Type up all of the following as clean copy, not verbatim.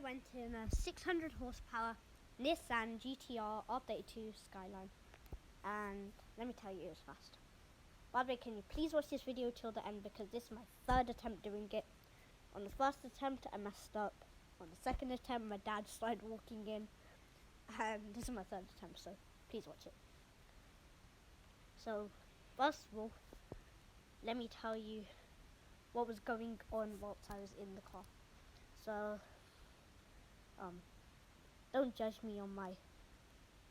went in a 600 horsepower Nissan GTR R32 Skyline, and let me tell you, it was fast. By the way, can you please watch this video till the end, because this is my third attempt doing it. On the first attempt I messed up, on the second attempt my dad started walking in, and this is my third attempt, so please watch it. So first of all, let me tell you what was going on whilst I was in the car. So don't judge me on my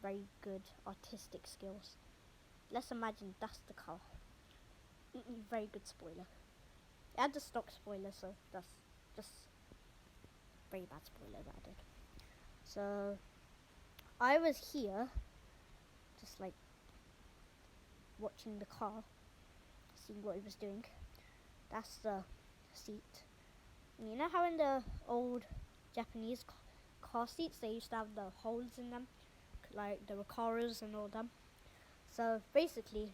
very good artistic skills. Let's imagine that's the car. Very good spoiler. It had the stock spoiler, so that's just very bad spoiler that I did. So I was here, just like watching the car, seeing what it was doing. That's the seat. And you know how in the old Japanese car seats they used to have the holes in them, like the Recaros and all them? So basically,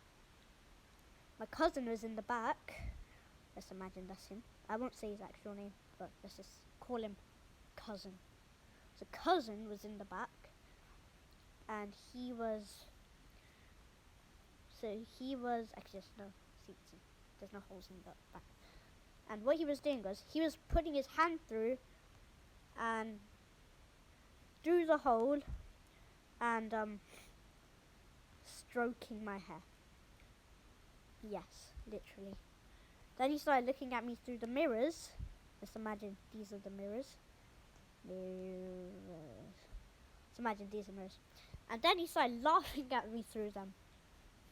my cousin was in the back. Let's imagine that's him. I won't say his actual name, but let's just call him Cousin. So Cousin was in the back, and he was actually there's no holes in the back. And what he was doing was he was putting his hand through the hole and stroking my hair. Yes, literally. Then he started looking at me through the mirrors. Let's imagine these are the mirrors. Let's imagine these are mirrors. And then he started laughing at me through them.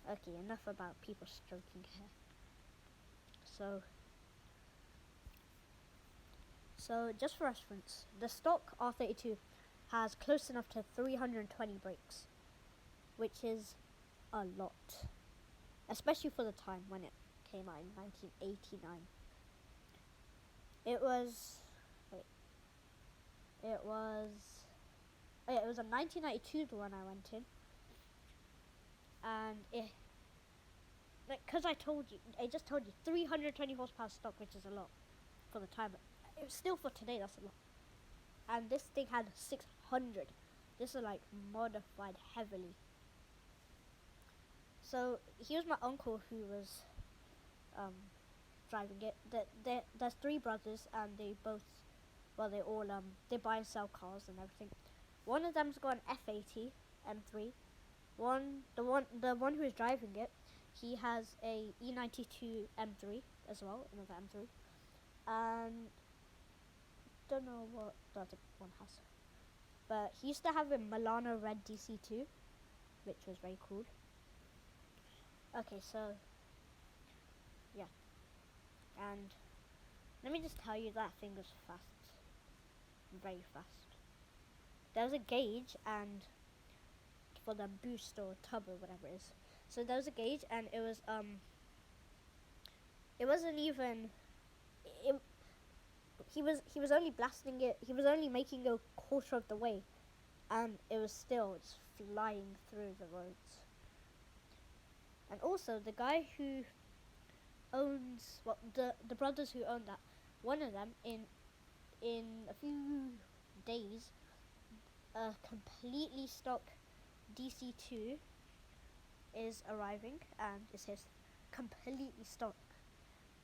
Okay, enough about people stroking hair. So just for reference, the stock R32 has close enough to 320 brakes, which is a lot, especially for the time when it came out in 1989. It was a 1992 the one I went in, and because I just told you 320 horsepower stock, which is a lot for the time. It was still, for today, that's a lot. And this thing had 600. This is like modified heavily. So here's my uncle who was driving it. There's three brothers, and they buy and sell cars and everything. One of them's got an F80 M3. The one who is driving it, he has a E92 M3 as well, another M3. And don't know what the other one has, but he used to have a Milano Red DC2, which was very cool. Okay, so yeah, and let me just tell you that thing was fast, very fast. There was a gauge, and for the boost or turbo, whatever it is. So there was a gauge, and it wasn't even. He was only blasting it. He was only making a quarter of the way, and it was still just flying through the roads. And also, the guy who owns the brothers who own that, one of them in a few days, a completely stock DC2 is arriving, and it's his completely stock,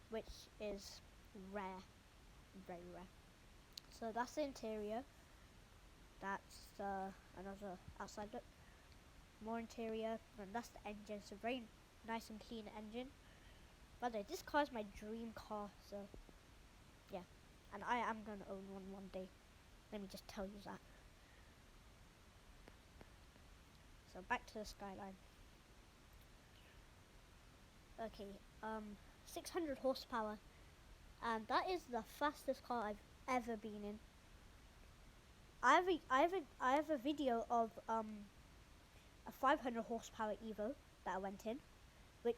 which is rare. Very rare. So that's the interior. That's another outside look. More interior, and that's the engine. It's a very nice and clean engine. By the way, this car is my dream car. So yeah, and I am gonna own one day. Let me just tell you that. So back to the Skyline. Okay, 600 horsepower. And that is the fastest car I've ever been in. I have a video of a 500 horsepower Evo that I went in, which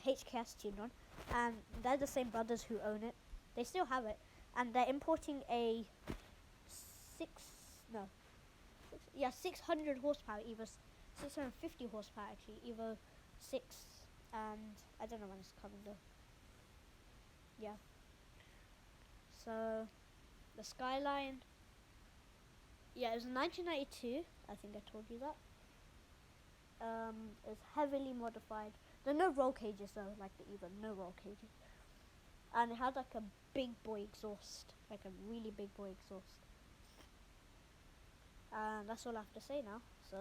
HKS tuned on, and they're the same brothers who own it. They still have it, and they're importing a 600 horsepower Evo, 650 horsepower actually, Evo 6, and I don't know when it's coming though. Yeah. So the Skyline Yeah, it was 1992. I think I told you that. It's heavily modified. There are no roll cages though, like the Evo, no roll cages. And it had like a big boy exhaust, like a really big boy exhaust. And that's all I have to say now.